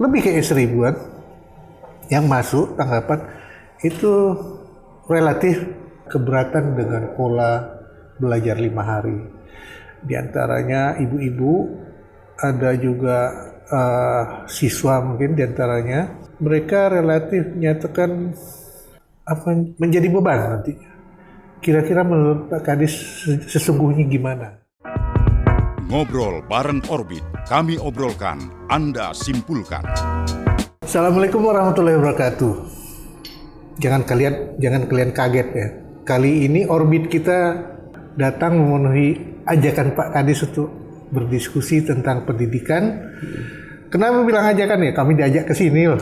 lebih kayak 1000-an yang masuk tanggapan itu relatif keberatan dengan pola belajar 5 hari. Di antaranya ibu-ibu, ada juga siswa mungkin di antaranya, mereka relatif menyatakan menjadi beban nanti. Kira-kira menurut Pak Kadis sesungguhnya gimana? Ngobrol bareng Orbit, kami obrolkan, Anda simpulkan. Assalamualaikum warahmatullahi wabarakatuh. Jangan kalian kaget ya. Kali ini Orbit kita datang memenuhi ajakan Pak Kadis untuk berdiskusi tentang pendidikan. Kenapa bilang ajakan ya? Kami diajak ke sini loh.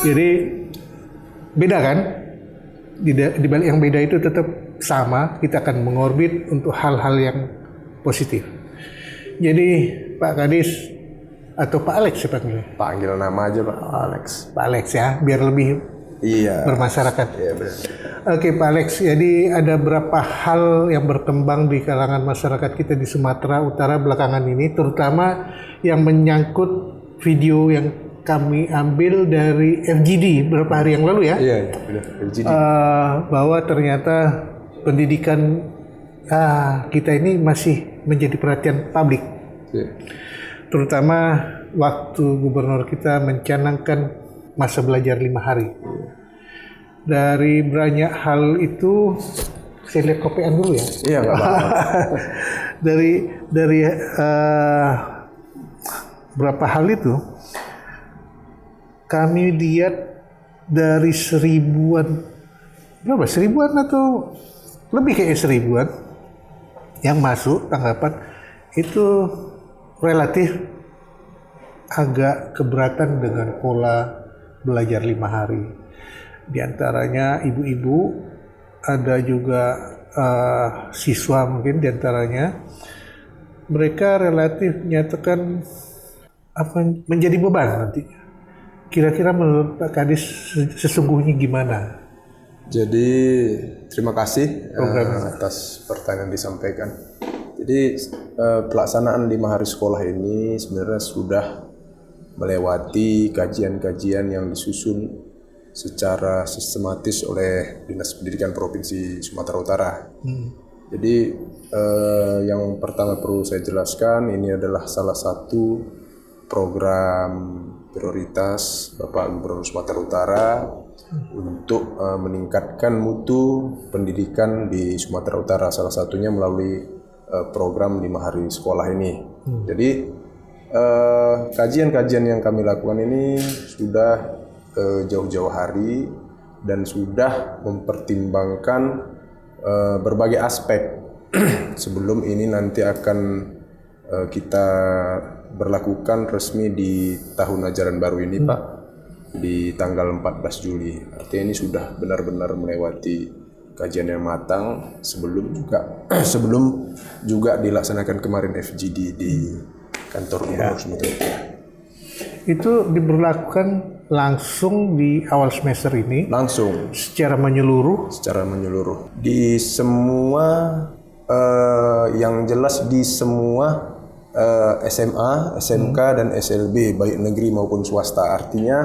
Jadi beda kan? Di balik yang beda itu tetap sama. Kita akan mengorbit untuk hal-hal yang positif. Jadi Pak Kadis atau Pak Alex sepertinya. Panggil nama aja Pak Alex. Pak Alex ya, biar lebih bermasyarakat. Iya benar. Oke Pak Alex, jadi ada beberapa hal yang berkembang di kalangan masyarakat kita di Sumatera Utara belakangan ini, terutama yang menyangkut video yang kami ambil dari FGD beberapa hari yang lalu ya. Iya, benar. FGD. Bahwa ternyata pendidikan kita ini masih menjadi perhatian publik. Iya. Terutama waktu gubernur kita mencanangkan masa belajar 5 hari. Dari banyak hal itu, saya lihat kopian dulu ya. Iya, nggak apa-apa. dari berapa hal itu, kami lihat dari 1000-an, berapa? 1000-an atau lebih kayak 1000-an yang masuk tanggapan itu relatif agak keberatan dengan pola belajar 5 hari. Di antaranya ibu-ibu, ada juga siswa mungkin di antaranya, mereka relatif menyatakan menjadi beban nanti. Kira-kira menurut Pak Kadis sesungguhnya gimana? Jadi terima kasih atas pertanyaan disampaikan. Jadi pelaksanaan 5 hari sekolah ini sebenarnya sudah melewati kajian-kajian yang disusun secara sistematis oleh Dinas Pendidikan Provinsi Sumatera Utara. Jadi yang pertama perlu saya jelaskan, ini adalah salah satu program prioritas Bapak Gubernur Sumatera Utara untuk meningkatkan mutu pendidikan di Sumatera Utara, salah satunya melalui program 5 hari sekolah ini. Jadi kajian-kajian yang kami lakukan ini sudah jauh-jauh hari dan sudah mempertimbangkan berbagai aspek sebelum ini nanti akan kita berlakukan resmi di tahun ajaran baru ini Pak, di tanggal 14 Juli. Artinya ini sudah benar-benar melewati kajian yang matang sebelum juga dilaksanakan kemarin FGD di kantor Gubernur Sumatera Utara. Itu diberlakukan langsung di awal semester ini? Langsung. Secara menyeluruh? Secara menyeluruh. Di semua, yang jelas di semua SMA, SMK, dan SLB, baik negeri maupun swasta. Artinya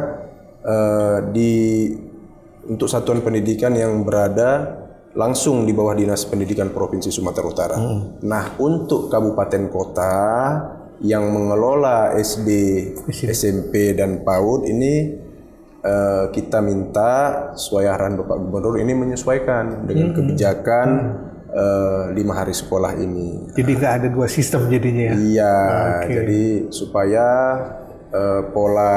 untuk satuan pendidikan yang berada langsung di bawah Dinas Pendidikan Provinsi Sumatera Utara. Nah, untuk kabupaten kota yang mengelola SD, SMP, dan PAUD ini kita minta sesuai arahan Bapak Gubernur ini menyesuaikan dengan kebijakan 5 hari sekolah ini. Jadi nggak ada 2 sistem jadinya ya? Iya, jadi supaya pola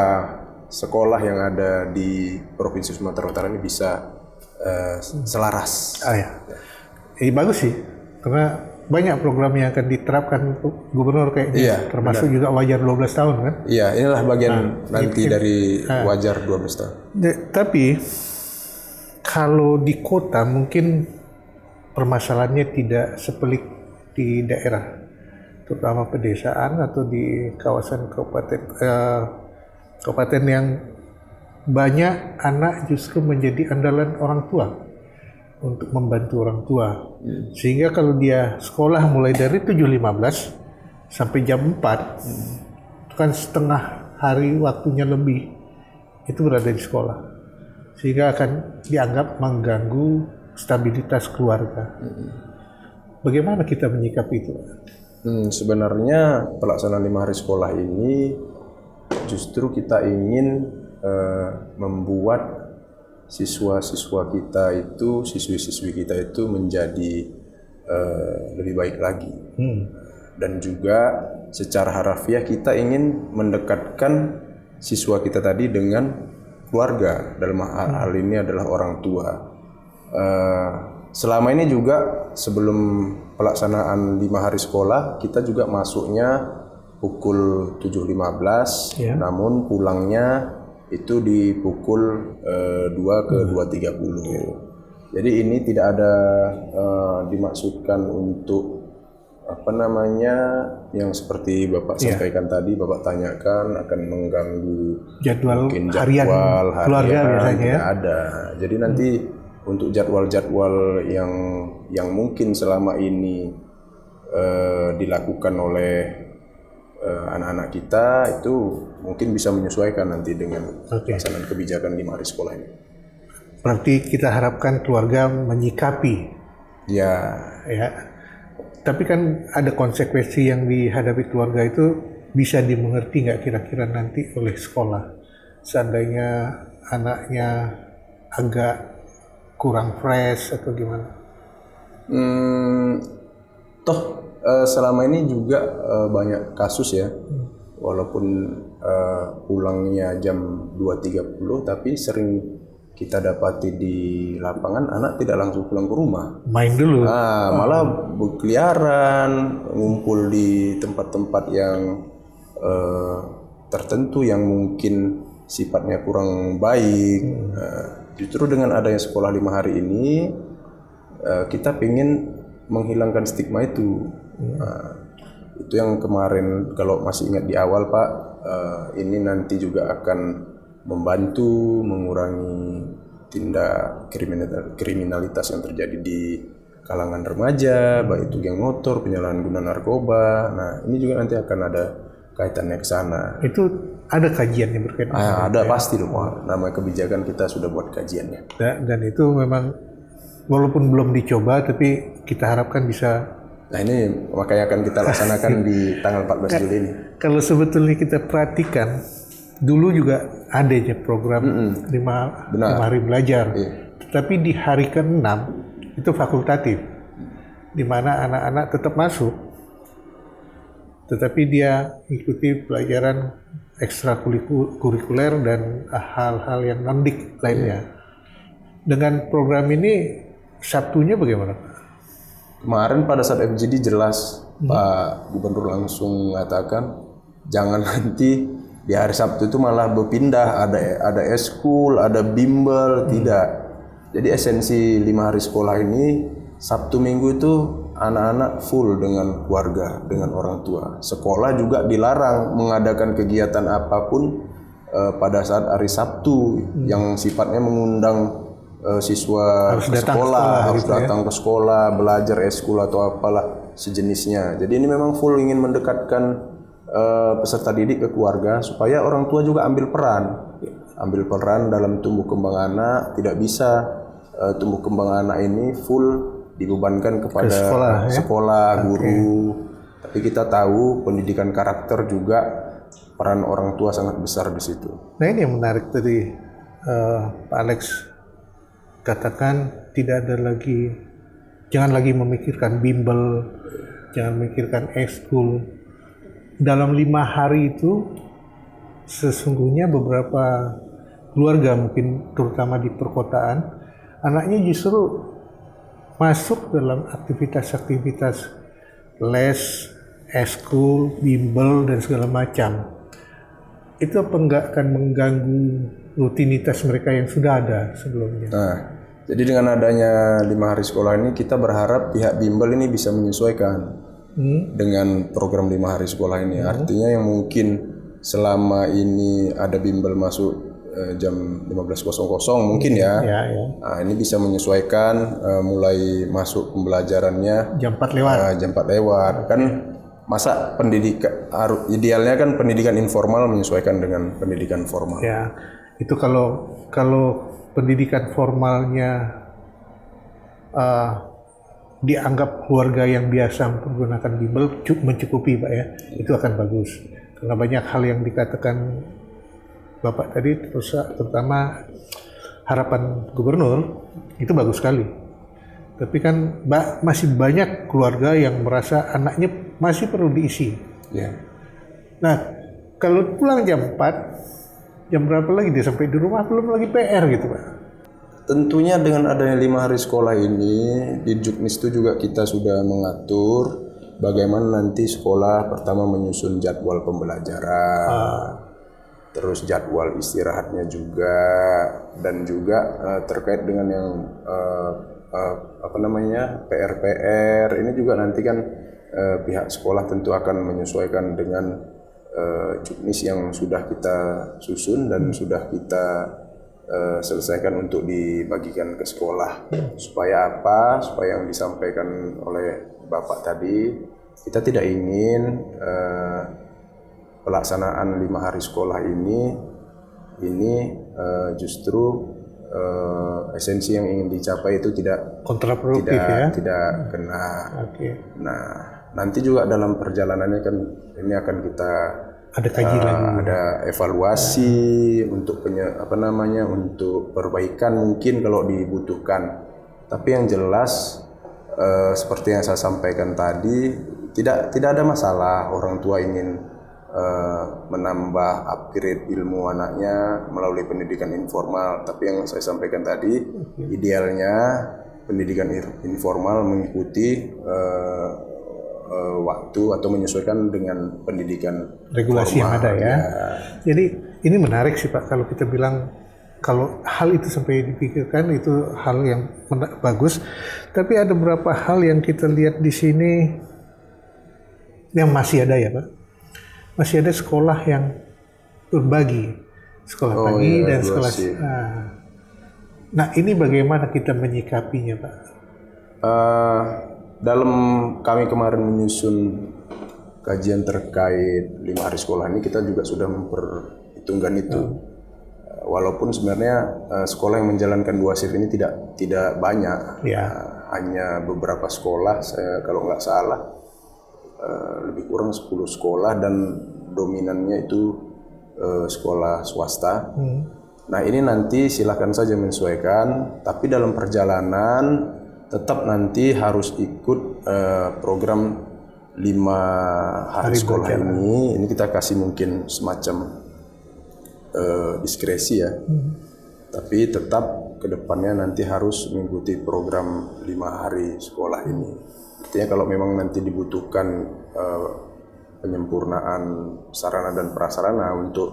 sekolah yang ada di Provinsi Sumatera Utara ini bisa selaras. Ini bagus sih, karena banyak program yang akan diterapkan Gubernur kayaknya, termasuk benar. Juga wajar 12 tahun kan? Iya, inilah bagian nanti dari wajar 12 tahun. Tapi kalau di kota mungkin permasalahannya tidak sepelik di daerah, terutama pedesaan atau di kawasan kabupaten yang banyak anak justru menjadi andalan orang tua untuk membantu orang tua. Sehingga kalau dia sekolah mulai dari 7.15 sampai jam 4, bahkan setengah hari waktunya lebih itu berada di sekolah, sehingga akan dianggap mengganggu stabilitas keluarga. Bagaimana kita menyikapi itu? Sebenarnya pelaksanaan 5 hari sekolah ini justru kita ingin membuat siswa-siswa kita itu, siswi-siswi kita itu menjadi lebih baik lagi. Dan juga secara harafiah kita ingin mendekatkan siswa kita tadi dengan keluarga, dalam hal ini adalah orang tua. Selama ini juga sebelum pelaksanaan 5 hari sekolah, kita juga masuknya pukul 7.15, namun pulangnya itu di pukul 2 ke 2.30. Jadi ini tidak ada dimaksudkan untuk yang seperti Bapak sampaikan tadi, Bapak tanyakan akan mengganggu jadwal harian keluarga biasanya. Tidak ada. Jadi nanti untuk jadwal-jadwal yang mungkin selama ini dilakukan oleh anak-anak kita itu mungkin bisa menyesuaikan nanti dengan pelaksanaan kebijakan 5 hari sekolah ini. Berarti kita harapkan keluarga menyikapi. Ya. Tapi kan ada konsekuensi yang dihadapi keluarga itu bisa dimengerti nggak kira-kira nanti oleh sekolah? Seandainya anaknya agak kurang fresh atau gimana? Selama ini juga banyak kasus ya, walaupun pulangnya jam 2.30, tapi sering kita dapati di lapangan anak tidak langsung pulang ke rumah. Main dulu. Malah berkeliaran, ngumpul di tempat-tempat yang tertentu yang mungkin sifatnya kurang baik. Justru dengan adanya sekolah 5 hari ini, kita ingin menghilangkan stigma itu. Itu yang kemarin, kalau masih ingat di awal Pak, ini nanti juga akan membantu mengurangi tindak kriminalitas yang terjadi di kalangan remaja, baik itu geng motor, penyalahgunaan narkoba. Nah, ini juga nanti akan ada kaitannya ke sana. Itu ada kajiannya berkaitan? Ada pasti dong, namanya kebijakan kita sudah buat kajiannya. Dan itu memang walaupun belum dicoba, tapi kita harapkan bisa. Nah ini makanya akan kita laksanakan di tanggal 14 Juli ini. Kalau sebetulnya kita perhatikan, dulu juga ada aja program 5 hari belajar. Tapi di hari ke-6 itu fakultatif, di mana anak-anak tetap masuk, tetapi dia ikuti pelajaran ekstrakurikuler dan hal-hal yang non-dik lainnya. Dengan program ini, Sabtunya bagaimana? Kemarin pada saat FGD jelas Pak Gubernur langsung mengatakan jangan nanti di hari Sabtu itu malah berpindah, ada eskul, ada bimbel, tidak. Jadi esensi 5 hari sekolah ini Sabtu Minggu itu anak-anak full dengan keluarga, dengan orang tua. Sekolah juga dilarang mengadakan kegiatan apapun pada saat hari Sabtu yang sifatnya mengundang siswa ke sekolah, harus datang ke sekolah, belajar eskul atau apalah sejenisnya. Jadi ini memang full ingin mendekatkan peserta didik ke keluarga supaya orang tua juga ambil peran dalam tumbuh kembang anak. Tidak bisa tumbuh kembang anak ini full dibebankan kepada sekolah, guru. Tapi kita tahu pendidikan karakter juga peran orang tua sangat besar di situ. Nah ini yang menarik tadi Pak Alex katakan, tidak ada lagi, jangan lagi memikirkan bimbel, jangan memikirkan ekskul. Dalam 5 hari itu sesungguhnya beberapa keluarga mungkin terutama di perkotaan, anaknya justru masuk dalam aktivitas-aktivitas les, ekskul, bimbel dan segala macam. Itu apa enggak akan mengganggu rutinitas mereka yang sudah ada sebelumnya? Nah, jadi dengan adanya 5 hari sekolah ini kita berharap pihak bimbel ini bisa menyesuaikan dengan program 5 hari sekolah ini. Artinya yang mungkin selama ini ada bimbel masuk jam 15.00 mungkin ya. Nah, ini bisa menyesuaikan mulai masuk pembelajarannya jam 4 lewat. Jam 4 lewat kan masa pendidikan idealnya kan pendidikan informal menyesuaikan dengan pendidikan formal. Ya, itu kalau pendidikan formalnya dianggap keluarga yang biasa menggunakan bimbel mencukupi, Pak ya, itu akan bagus. Karena banyak hal yang dikatakan Bapak tadi, terutama harapan gubernur itu bagus sekali. Tapi kan masih banyak keluarga yang merasa anaknya masih perlu diisi. Ya. Nah, kalau pulang jam 4, jam berapa lagi dia sampai di rumah, belum lagi PR gitu, Pak. Tentunya dengan adanya 5 hari sekolah ini, di Juknis itu juga kita sudah mengatur bagaimana nanti sekolah pertama menyusun jadwal pembelajaran, terus jadwal istirahatnya juga, dan juga terkait dengan yang PR ini juga nanti kan pihak sekolah tentu akan menyesuaikan dengan Juknis yang sudah kita susun dan sudah kita selesaikan untuk dibagikan ke sekolah. Supaya apa? Supaya yang disampaikan oleh Bapak tadi, kita tidak ingin pelaksanaan 5 hari sekolah ini justru esensi yang ingin dicapai itu tidak kontraproduktif ya. Tidak kena. Oke. Nah, nanti juga dalam perjalanannya kan ini akan kita ada kaji lagi, ada evaluasi untuk untuk perbaikan mungkin kalau dibutuhkan. Tapi yang jelas seperti yang saya sampaikan tadi, tidak ada masalah orang tua ingin menambah upgrade ilmu anaknya melalui pendidikan informal. Tapi yang saya sampaikan tadi, idealnya pendidikan informal mengikuti waktu atau menyesuaikan dengan pendidikan regulasi formal, yang ada ya. ya. Jadi ini menarik sih Pak, kalau kita bilang kalau hal itu sampai dipikirkan itu hal yang bagus. Tapi ada beberapa hal yang kita lihat di sini yang masih ada ya Pak. Masih ada sekolah yang berbagi, sekolah pagi dan sekolah siang. Nah ini bagaimana kita menyikapinya Pak? Dalam kami kemarin menyusun kajian terkait 5 hari sekolah ini, kita juga sudah memperhitungkan itu. Walaupun sebenarnya sekolah yang menjalankan 2 shift ini tidak banyak, hanya beberapa sekolah, saya kalau nggak salah lebih kurang 10 sekolah dan dominannya itu sekolah swasta. Nah ini nanti silahkan saja menyesuaikan, tapi dalam perjalanan tetap nanti harus ikut program 5 hari sekolah ini kita kasih mungkin semacam diskresi ya. Tapi tetap kedepannya nanti harus mengikuti program 5 hari sekolah ini. Artinya kalau memang nanti dibutuhkan penyempurnaan sarana dan prasarana untuk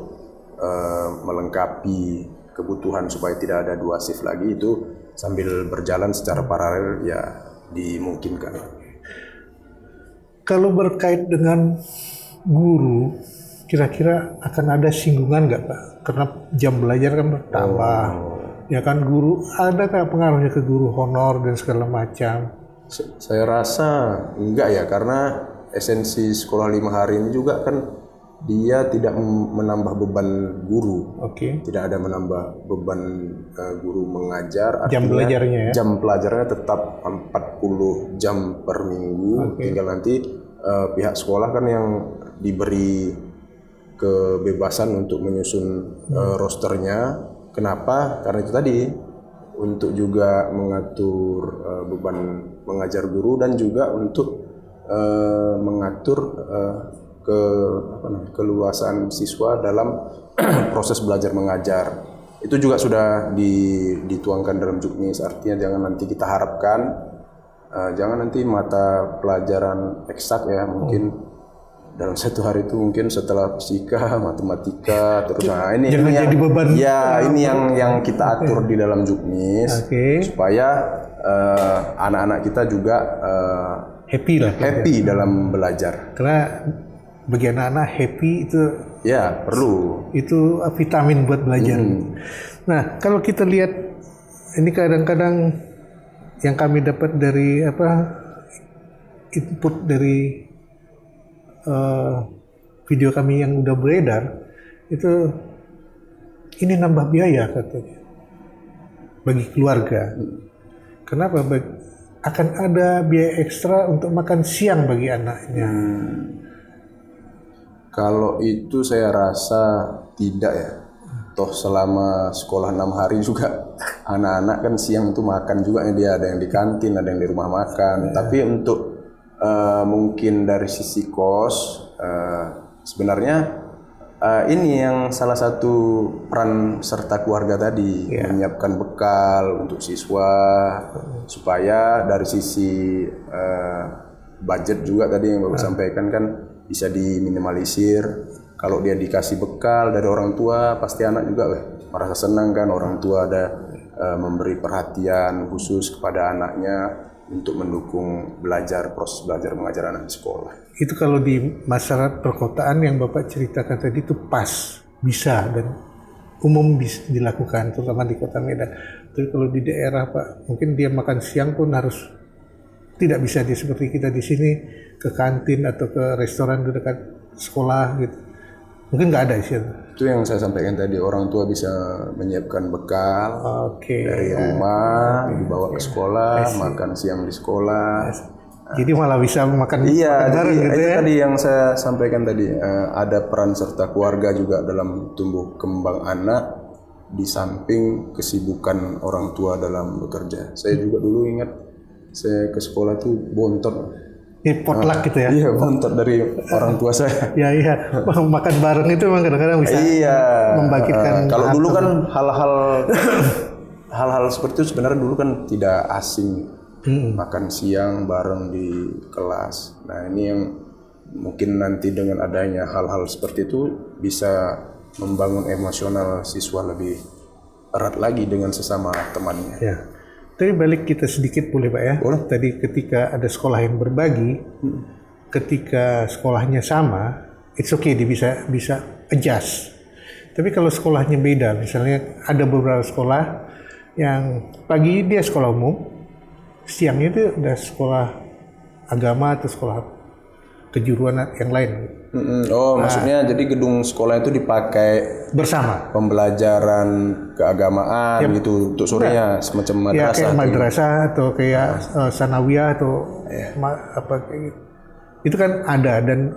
melengkapi kebutuhan supaya tidak ada 2 shift lagi, itu sambil berjalan secara paralel ya dimungkinkan. Kalau berkait dengan guru, kira-kira akan ada singgungan nggak Pak? Karena jam belajar kan bertambah, ya kan guru ada nggak pengaruhnya ke guru honor dan segala macam? Saya rasa enggak ya, karena esensi sekolah 5 hari ini juga kan dia tidak menambah beban guru. Tidak ada menambah beban guru mengajar. Jam belajarnya ya? Jam pelajarannya tetap 40 jam per minggu. Tinggal nanti pihak sekolah kan yang diberi kebebasan untuk menyusun rosternya. Kenapa? Karena itu tadi, untuk juga mengatur beban mengajar guru dan juga untuk mengatur keluasan siswa dalam proses belajar mengajar. Itu juga sudah dituangkan dalam Juknis. Artinya jangan nanti kita harapkan jangan nanti mata pelajaran eksak ya, mungkin dalam 1 hari itu mungkin setelah fisika, matematika, terus ini yang jadi beban. Ya, ini yang kita atur di dalam Juknis supaya anak-anak kita juga happy dalam belajar. Karena bagi anak-anak happy itu ya perlu. Itu vitamin buat belajar. Nah, kalau kita lihat ini kadang-kadang yang kami dapat dari input dari video kami yang udah beredar itu ini nambah biaya katanya bagi keluarga. Kenapa? Akan ada biaya ekstra untuk makan siang bagi anaknya. Kalau itu saya rasa tidak ya. Toh selama sekolah 6 hari juga anak-anak kan siang itu makan juga, dia ada yang di kantin, ada yang di rumah makan. Tapi untuk mungkin dari sisi kos, sebenarnya ini yang salah satu peran serta keluarga tadi, menyiapkan bekal untuk siswa supaya dari sisi budget juga tadi yang Bapak sampaikan kan bisa diminimalisir. Kalau dia dikasih bekal dari orang tua, pasti anak juga merasa senang kan, orang tua ada memberi perhatian khusus kepada anaknya untuk mendukung proses belajar mengajar anak di sekolah. Itu kalau di masyarakat perkotaan yang Bapak ceritakan tadi itu pas, bisa dan umum bisa dilakukan, terutama di Kota Medan. Tapi kalau di daerah Pak, mungkin dia makan siang pun harus tidak bisa dia seperti kita di sini ke kantin atau ke restoran di dekat sekolah gitu. Mungkin nggak ada sih. Itu yang saya sampaikan tadi, orang tua bisa menyiapkan bekal dari rumah, dibawa ke sekolah, makan siang di sekolah. Jadi malah bisa makan bareng gitu itu ya. tadi yang saya sampaikan tadi, ada peran serta keluarga juga dalam tumbuh kembang anak di samping kesibukan orang tua dalam bekerja. Saya juga dulu ingat saya ke sekolah tuh bontot. Ini potluck gitu ya. Iya, bontot dari orang tua saya. Iya. Makan bareng itu memang kadang-kadang bisa membangkitkan. Kalau dulu kan hal-hal seperti itu sebenarnya dulu kan tidak asing. Makan siang bareng di kelas. Nah, ini yang mungkin nanti dengan adanya hal-hal seperti itu bisa membangun emosional siswa lebih erat lagi dengan sesama temannya. Ya. Tapi balik kita sedikit boleh Pak ya. Boleh. Tadi ketika ada sekolah yang berbagi, ketika sekolahnya sama, it's okay, dia bisa adjust. Tapi kalau sekolahnya beda, misalnya ada beberapa sekolah yang pagi dia sekolah umum, siangnya itu ada sekolah agama atau sekolah kejuruan yang lain. Maksudnya jadi gedung sekolah itu dipakai bersama pembelajaran keagamaan gitu untuk sorenya semacam ya, madrasah. kayak madrasah atau kayak sanawiyah atau apa kayak gitu. Itu kan ada, dan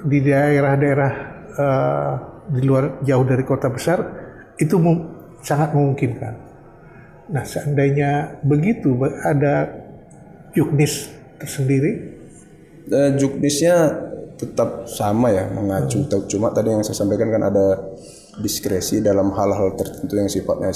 di daerah-daerah di luar jauh dari kota besar itu sangat memungkinkan. Nah, seandainya begitu ada juknis tersendiri. Juknisnya tetap sama ya, mengacu. Cuma tadi yang saya sampaikan kan ada diskresi dalam hal-hal tertentu yang sifatnya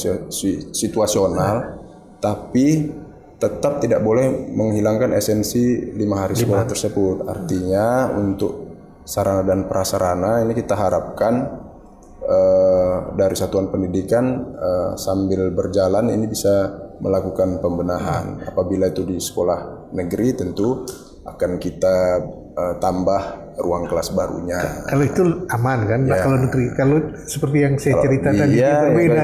situasional, tapi tetap tidak boleh menghilangkan esensi 5 hari sekolah tersebut. Artinya untuk sarana dan prasarana ini kita harapkan dari satuan pendidikan sambil berjalan ini bisa melakukan pembenahan. Apabila itu di sekolah negeri tentu akan kita tambah ruang kelas barunya. Kalau itu aman kan, kalau negeri. Kalau seperti yang saya cerita tadi berbeda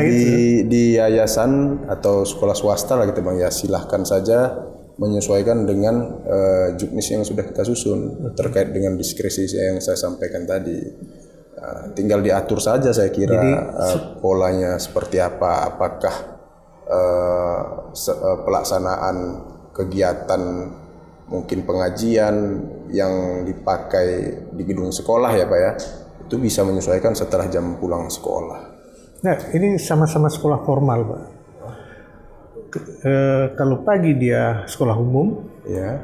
di yayasan atau sekolah swasta lah gitu Bang ya, silahkan saja menyesuaikan dengan juknis yang sudah kita susun terkait dengan diskresi yang saya sampaikan tadi. Tinggal diatur saja saya kira. Jadi, polanya seperti apa, apakah pelaksanaan kegiatan mungkin pengajian yang dipakai di gedung sekolah ya Pak ya, itu bisa menyesuaikan setelah jam pulang sekolah. Nah, ini sama-sama sekolah formal Pak. Kalau pagi dia sekolah umum, ya.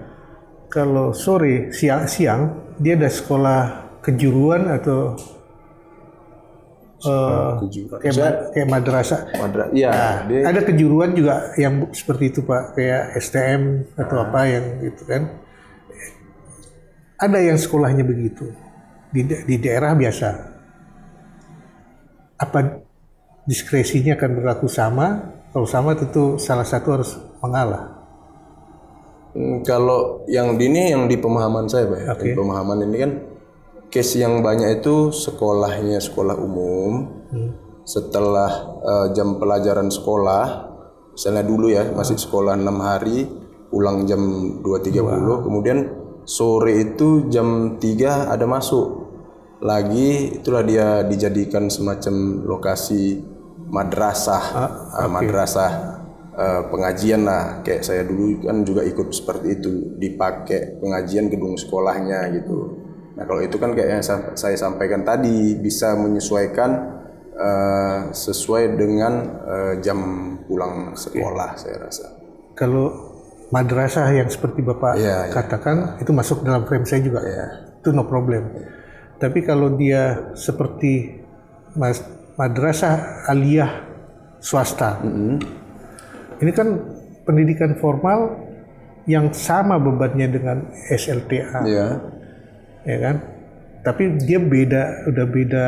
Kalau sore siang dia ada sekolah kejuruan atau kayak madrasah. Iya. Ada kejuruan juga yang seperti itu Pak, kayak STM atau apa yang gitu kan. Ada yang sekolahnya begitu di daerah biasa. Apa diskresinya akan berlaku sama? Kalau sama tentu salah satu harus mengalah. Kalau yang di pemahaman saya Pak ya, di pemahaman ini kan case yang banyak itu sekolahnya sekolah umum. Setelah jam pelajaran sekolah, misalnya dulu ya masih sekolah 6 hari, pulang jam 2.30, kemudian sore itu jam 3 ada masuk lagi, itulah dia dijadikan semacam lokasi madrasah, madrasah pengajian lah. Kayak saya dulu kan juga ikut seperti itu, dipakai pengajian gedung sekolahnya gitu. Nah kalau itu kan kayak yang saya sampaikan tadi, bisa menyesuaikan sesuai dengan jam pulang sekolah. Saya rasa kalau madrasah yang seperti Bapak katakan itu masuk dalam frame saya juga, itu no problem. Tapi kalau dia seperti madrasah aliyah swasta, ini kan pendidikan formal yang sama bebannya dengan SLTA, ya kan? Tapi dia udah beda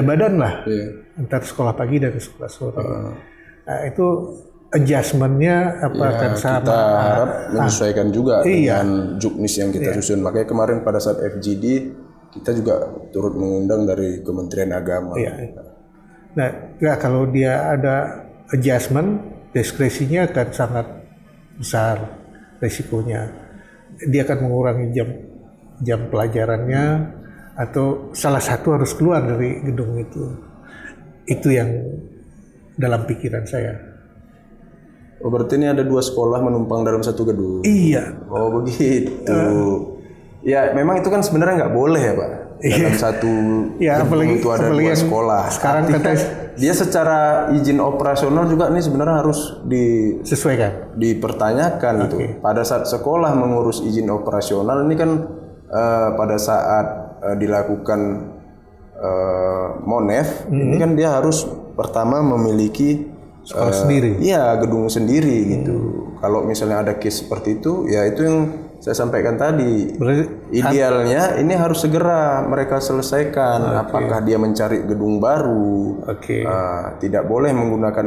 badan lah antara sekolah pagi dan sekolah sore. Nah, itu adjustment-nya akan sama. Kita harap menyesuaikan juga dengan juknis yang kita susun. Makanya kemarin pada saat FGD kita juga turut mengundang dari Kementerian Agama. Nah, kalau dia ada adjustment, diskresinya akan sangat besar resikonya. Dia akan mengurangi jam pelajarannya, atau salah satu harus keluar dari gedung itu. Itu yang dalam pikiran saya. Oh, berarti ini ada 2 sekolah menumpang dalam satu gedung? Iya. Oh begitu. Ya memang itu kan sebenarnya nggak boleh ya Pak. Dalam satu gedung itu ada 2 sekolah. Sekarang dia secara izin operasional juga ini sebenarnya harus disesuaikan, dipertanyakan gitu. Pada saat sekolah mengurus izin operasional ini kan pada saat dilakukan Monef, ini kan dia harus pertama memiliki sekolah sendiri. Iya, gedung sendiri gitu. Kalau misalnya ada case seperti itu, ya itu yang saya sampaikan tadi. Idealnya ini harus segera mereka selesaikan. Apakah dia mencari gedung baru? Tidak boleh menggunakan,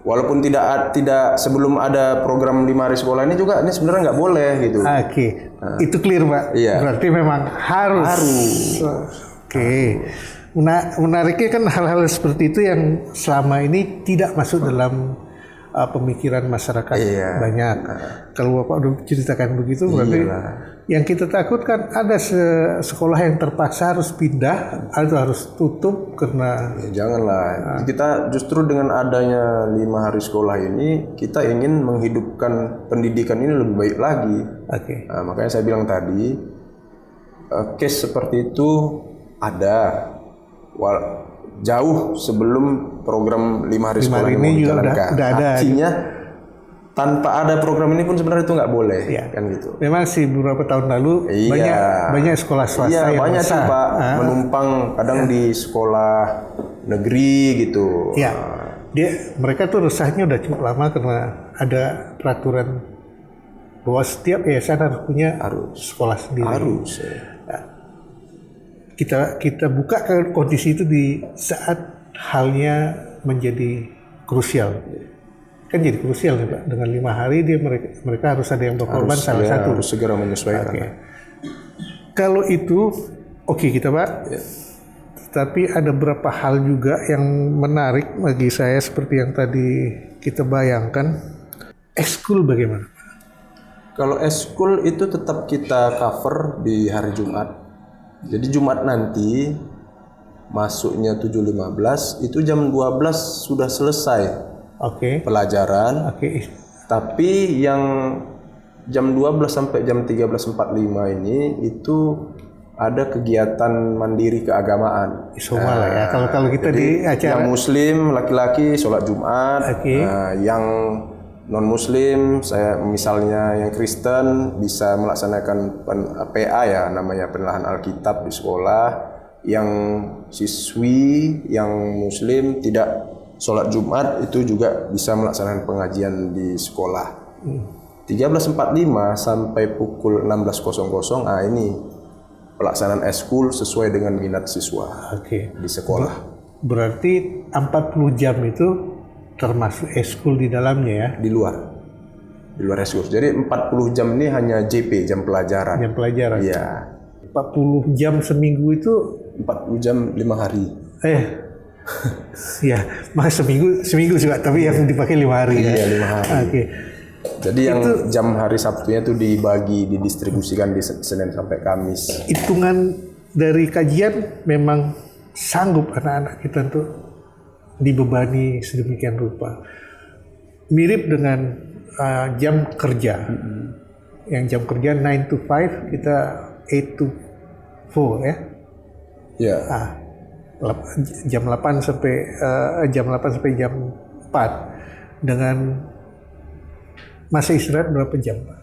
walaupun tidak sebelum ada program 5 hari sekolah ini juga ini sebenarnya nggak boleh gitu. Itu clear Pak. Berarti memang harus. Menariknya kan hal-hal seperti itu yang selama ini tidak masuk dalam pemikiran masyarakat banyak. Kalau Bapak udah ceritakan begitu, berarti yang kita takutkan ada sekolah yang terpaksa harus pindah atau harus tutup karena janganlah. Kita justru dengan adanya 5 hari sekolah ini kita ingin menghidupkan pendidikan ini lebih baik lagi. Makanya saya bilang tadi case seperti itu ada jauh sebelum program 5 hari sekolah ini mau dijalankan. Artinya tanpa ada program ini pun sebenarnya itu nggak boleh, kan gitu. Memang sih beberapa tahun lalu banyak sekolah swasta yang banyak sih Pak menumpang kadang di sekolah negeri gitu. Mereka tuh resahnya udah cukup lama karena ada peraturan bahwa setiap yayasan harus punya sekolah sendiri. Kita buka ke kondisi itu di saat halnya menjadi krusial. Kan jadi krusial nih Pak. Dengan 5 hari mereka harus ada yang berkorban salah satu. Harus segera menyesuaikan. Kalau itu kita Pak. Tapi ada beberapa hal juga yang menarik bagi saya seperti yang tadi kita bayangkan. Eskul bagaimana? Kalau eskul itu tetap kita cover di hari Jumat. Jadi Jumat nanti masuknya 7.15 itu jam 12 sudah selesai pelajaran. Tapi yang jam 12 sampai jam 13.45 ini itu ada kegiatan mandiri keagamaan. Kalau kita di acara yang Muslim laki-laki sholat Jumat, yang non-Muslim, saya misalnya yang Kristen bisa melaksanakan PA namanya penelahan Alkitab di sekolah. Yang siswi yang Muslim tidak sholat Jumat itu juga bisa melaksanakan pengajian di sekolah. 13.45 sampai pukul 16.00, ini pelaksanaan eskul sesuai dengan minat siswa di sekolah. Berarti 40 jam itu termasuk eskul di dalamnya ya? Di luar eskul. Jadi 40 jam ini hanya JP, jam pelajaran. Iya. 40 jam seminggu itu? 40 jam 5 hari. Ya, maka seminggu juga, tapi yang dipakai 5 hari. Iya, 5 hari. Jadi yang jam hari Sabtunya tuh didistribusikan di Senin sampai Kamis. Hitungan dari kajian memang sanggup anak-anak kita untuk dibebani sedemikian rupa. Mirip dengan jam kerja. Yang jam kerja 9 to 5, kita 8 to 4 ya. Ya. Jam 8 sampai jam 4 dengan masa istirahat berapa jam, Pak?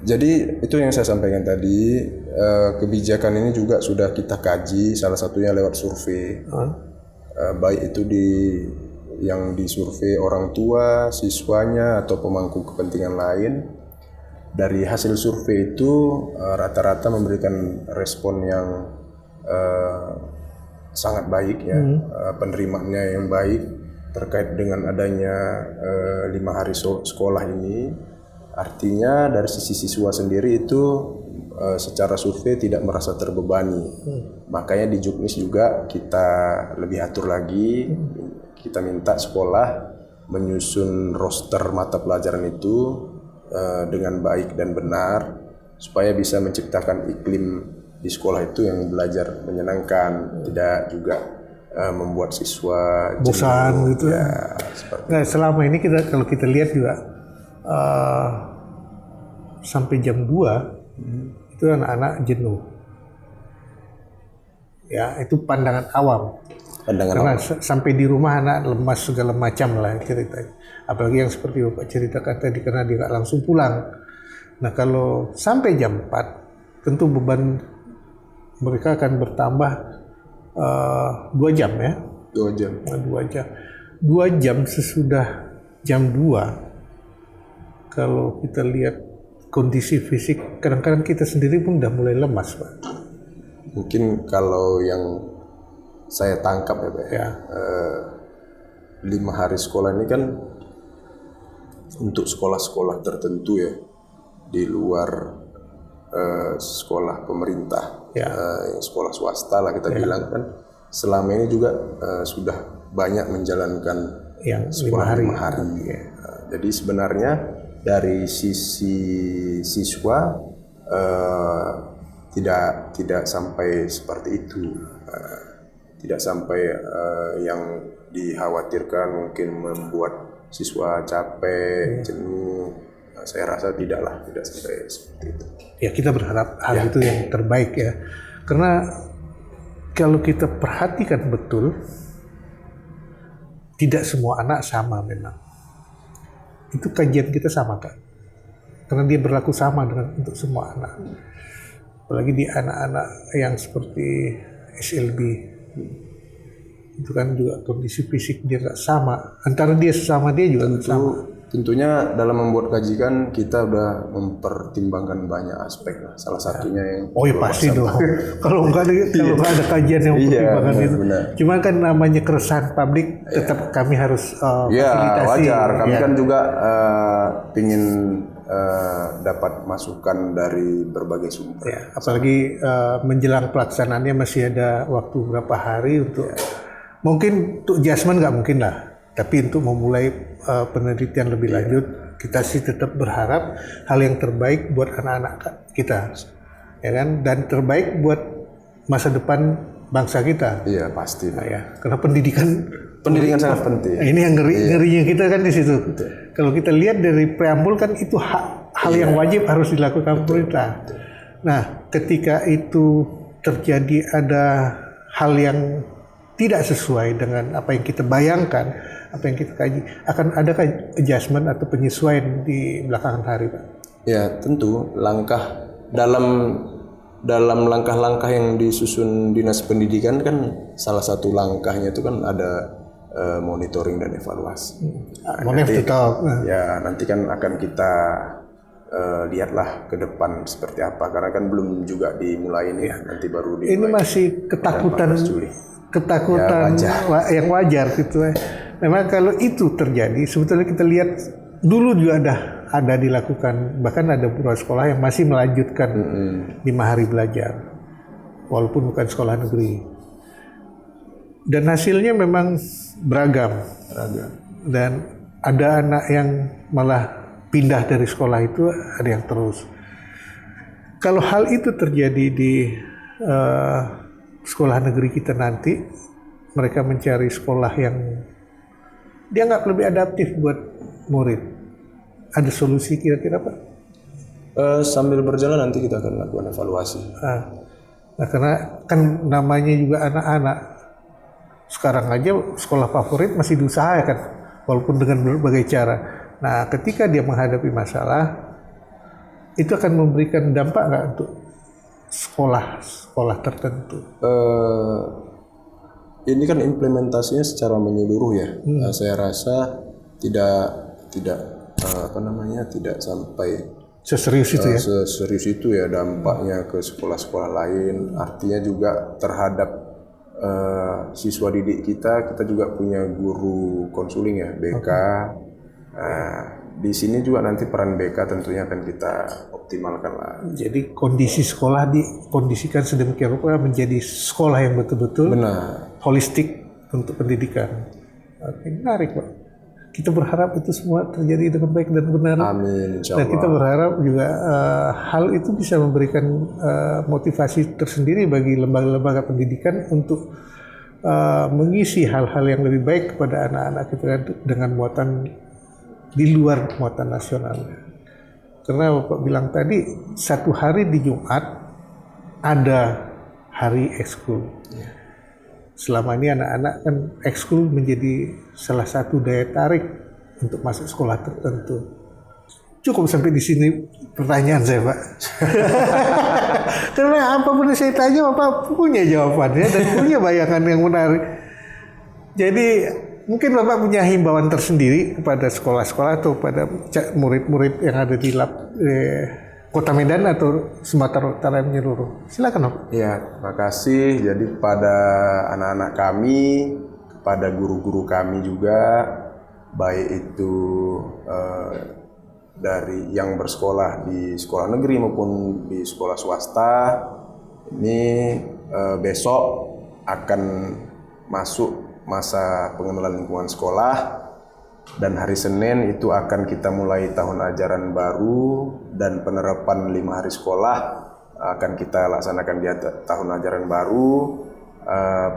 Jadi itu yang saya sampaikan tadi, kebijakan ini juga sudah kita kaji, salah satunya lewat survei. Baik itu yang disurvei orang tua, siswanya, atau pemangku kepentingan lain. Dari hasil survei itu rata-rata memberikan respon yang sangat baik ya, penerimaannya yang baik terkait dengan adanya 5 hari sekolah ini. Artinya dari sisi siswa sendiri itu secara survei tidak merasa terbebani. Makanya di Juknis juga kita lebih atur lagi, kita minta sekolah menyusun roster mata pelajaran itu dengan baik dan benar supaya bisa menciptakan iklim di sekolah itu yang belajar menyenangkan, tidak juga membuat siswa bosan gitu ya. Nah, selama ini kalau kita lihat juga sampai jam 2 itu anak-anak jenuh. Ya, itu pandangan awam. Karena sampai di rumah anak lemas segala macam lah ceritanya. Apalagi yang seperti Bapak ceritakan tadi, karena dia nggak langsung pulang. Nah, kalau sampai jam 4 tentu beban mereka akan bertambah 2 jam ya. 2 jam. 2 jam sesudah jam 2, kalau kita lihat kondisi fisik, kadang-kadang kita sendiri pun udah mulai lemas, Pak. Mungkin kalau yang saya tangkap ya Pak, 5 hari sekolah ini kan untuk sekolah-sekolah tertentu ya, di luar sekolah pemerintah, sekolah swasta lah kita bilang kan, selama ini juga sudah banyak menjalankan yang sekolah 5 hari. Jadi sebenarnya dari sisi siswa tidak sampai seperti itu, tidak sampai yang dikhawatirkan mungkin membuat siswa capek, jenuh. Saya rasa tidak sampai seperti itu. Ya, kita berharap hal itu yang terbaik ya. Karena kalau kita perhatikan betul, tidak semua anak sama memang. Itu kajian kita sama kan. Karena dia berlaku sama untuk semua anak. Apalagi di anak-anak yang seperti SLB. Itu kan juga kondisi fisik dia nggak sama. Antara dia sesama dia juga nggak sama. Tentunya dalam membuat kajian kita udah mempertimbangkan banyak aspek lah. Salah satunya yang ya pasti dong. Kalau nggak ada kajian yang mempertimbangkan itu. Benar. Cuma kan namanya keresahan publik, tetap kami harus fasilitasi. Wajar. Kami kan juga ingin dapat masukan dari berbagai sumber. Ya, apalagi menjelang pelaksanaannya masih ada waktu berapa hari untuk mungkin untuk adjustment nggak mungkin lah. Tapi untuk memulai penelitian lebih lanjut, kita sih tetap berharap hal yang terbaik buat anak-anak kita, ya kan, dan terbaik buat masa depan bangsa kita. Iya pasti. Nah, ya, karena pendidikan sangat penting. Ini yang ngerinya kita kan di situ. Kalau kita lihat dari preambul kan itu hal yang wajib harus dilakukan pemerintah. Nah, ketika itu terjadi ada hal yang tidak sesuai dengan apa yang kita bayangkan, apa yang kita kaji, akan ada adjustment atau penyesuaian di belakangan hari, Pak? Ya, tentu langkah dalam langkah-langkah yang disusun Dinas Pendidikan kan salah satu langkahnya itu kan ada monitoring dan evaluasi. Nanti kan akan kita lihatlah ke depan seperti apa, karena kan belum juga dimulai ini, nanti baru dimulai. Ini masih ketakutan yang wajar gitu. Memang kalau itu terjadi, sebetulnya kita lihat dulu juga ada dilakukan, bahkan ada beberapa sekolah yang masih melanjutkan 5 hari belajar, walaupun bukan sekolah negeri. Dan hasilnya memang beragam. Dan ada anak yang malah pindah dari sekolah itu, ada yang terus. Kalau hal itu terjadi di sekolah negeri kita nanti, mereka mencari sekolah yang dianggap lebih adaptif buat murid. Ada solusi kira-kira Pak? Sambil berjalan nanti kita akan lakukan evaluasi. Nah, karena kan namanya juga anak-anak. Sekarang aja sekolah favorit masih diusahakan, walaupun dengan berbagai cara. Nah, ketika dia menghadapi masalah, itu akan memberikan dampak nggak untuk sekolah tertentu? Ini kan implementasinya secara menyeluruh ya. Saya rasa tidak sampai Seserius itu ya? seserius itu ya dampaknya ke sekolah-sekolah lain. Artinya juga terhadap siswa didik kita juga punya guru konsuling ya, BK. Di sini juga nanti peran BK tentunya akan kita optimalkan lah. Jadi kondisi sekolah dikondisikan sedemikian rupa menjadi sekolah yang betul-betul holistik untuk pendidikan. Oke, menarik Pak. Kita berharap itu semua terjadi dengan baik dan benar. Amin, insya Allah. Dan kita berharap juga hal itu bisa memberikan motivasi tersendiri bagi lembaga-lembaga pendidikan untuk mengisi hal-hal yang lebih baik kepada anak-anak kita dengan muatan di luar muatan nasional. Karena Bapak bilang tadi, satu hari di Jumat ada hari ekskul. Selama ini anak-anak kan ekskul menjadi salah satu daya tarik untuk masuk sekolah tertentu. Cukup sampai di sini pertanyaan saya Pak. Karena apapun yang saya tanya Bapak punya jawabannya dan punya bayangan yang menarik. Jadi mungkin Bapak punya himbauan tersendiri kepada sekolah-sekolah atau pada murid-murid yang ada di Kota Medan atau Sumatera Utara yang menyeluruh. Silakan Bapak. Ya, terima kasih. Jadi pada anak-anak kami, kepada guru-guru kami juga, baik itu dari yang bersekolah di sekolah negeri maupun di sekolah swasta, ini besok akan masuk masa pengenalan lingkungan sekolah, dan hari Senin itu akan kita mulai tahun ajaran baru dan penerapan 5 hari sekolah akan kita laksanakan di tahun ajaran baru.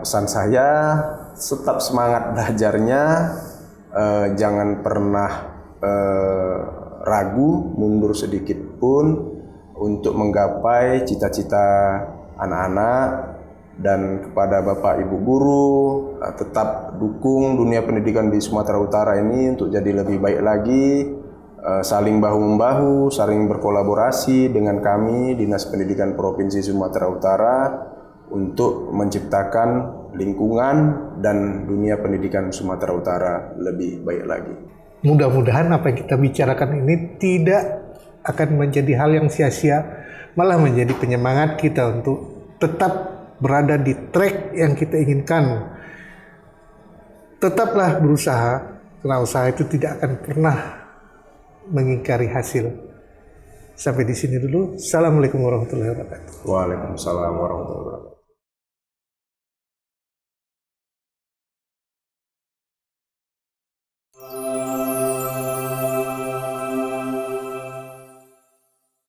Pesan saya, tetap semangat belajarnya, jangan pernah ragu, mundur sedikit pun untuk menggapai cita-cita anak-anak. Dan kepada Bapak Ibu guru, tetap dukung dunia pendidikan di Sumatera Utara ini untuk jadi lebih baik lagi, saling bahu-membahu, saling berkolaborasi dengan kami Dinas Pendidikan Provinsi Sumatera Utara untuk menciptakan lingkungan dan dunia pendidikan Sumatera Utara lebih baik lagi. Mudah-mudahan apa yang kita bicarakan ini tidak akan menjadi hal yang sia-sia, malah menjadi penyemangat kita untuk tetap berada di track yang kita inginkan. Tetaplah berusaha, karena usaha itu tidak akan pernah mengingkari hasil. Sampai di sini dulu. Assalamualaikum warahmatullahi wabarakatuh. Waalaikumsalam warahmatullahi wabarakatuh.